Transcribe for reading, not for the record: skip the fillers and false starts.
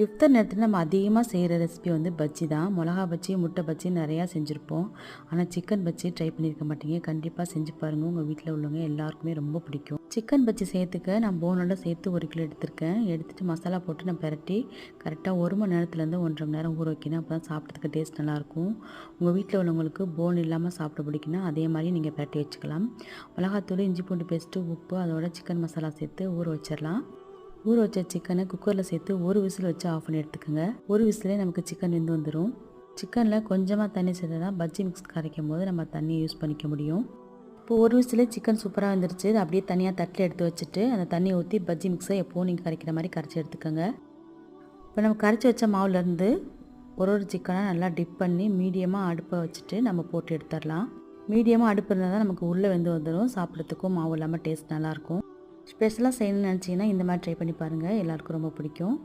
இஃப்தார் நேரத்தில் நம்ம அதிகமாக செய்கிற ரெசிபி வந்து பஜ்ஜி தான். மிளகா பஜ்ஜி, முட்டை பஜ்ஜி நிறையா செஞ்சுருப்போம். ஆனால் சிக்கன் பஜ்ஜி ட்ரை பண்ணியிருக்க மாட்டீங்க. கண்டிப்பாக செஞ்சு பாருங்கள். உங்கள் வீட்டில் உள்ளவங்க எல்லாருக்குமே ரொம்ப பிடிக்கும். சிக்கன் பஜ்ஜி செய்யறதுக்கு நான் போனோட சேர்த்து 1 கிலோ எடுத்திருக்கேன். எடுத்துகிட்டு மசாலா போட்டு நான் பிரட்டி கரெக்டாக 1 மணி நேரத்துலேருந்து 1.5 மணி நேரம் ஊற வைக்கணும். அப்போ தான் சாப்பிட்றதுக்கு டேஸ்ட் நல்லாயிருக்கும். உங்கள் வீட்டில் உள்ளவங்களுக்கு போன் இல்லாமல் சாப்பிட பிடிக்குன்னா அதே மாதிரி நீங்கள் பிரட்டி வச்சுக்கலாம். மிளகாத்தூள், இஞ்சி பூண்டு பேஸ்ட்டு, உப்பு, அதோட சிக்கன் மசாலா சேர்த்து ஊற வச்சிடலாம். ஊற வச்ச சிக்கனை குக்கரில் சேர்த்து 1 விசில் வச்சு ஆஃப் பண்ணி எடுத்துக்கோங்க. 1 விசிலே நமக்கு சிக்கன் வெந்து வந்துடும். சிக்கனில் கொஞ்சமாக தண்ணி சேர்த்து தான் பஜ்ஜி மிக்ஸ் கரைக்கும் போது நம்ம தண்ணியை யூஸ் பண்ணிக்க முடியும். இப்போ 1 விசிலே சிக்கன் சூப்பராக வந்துருச்சு. அப்படியே தனியாக தட்டில் எடுத்து வச்சுட்டு அந்த தண்ணியை ஊற்றி பஜ்ஜி மிக்ஸை எப்போவும் நீங்கள் கரைக்கிற மாதிரி கரைச்சி எடுத்துக்கோங்க. இப்போ நம்ம கரைச்சி வச்ச மாவுலேருந்து ஒரு சிக்கனாக நல்லா டிப் பண்ணி மீடியமாக அடுப்பை வச்சுட்டு நம்ம போட்டு எடுத்துடலாம். மீடியமாக அடுப்பு இருந்தால் தான் நமக்கு உள்ளே வெந்து வந்துடும். சாப்பிட்றதுக்கும் மாவு இல்லாமல் டேஸ்ட் நல்லாயிருக்கும். ஸ்பெஷலாக செய்யணும்னு நினச்சிங்கன்னா இந்த மாதிரி ட்ரை பண்ணி பாருங்கள். எல்லாருக்கும் ரொம்ப பிடிக்கும்.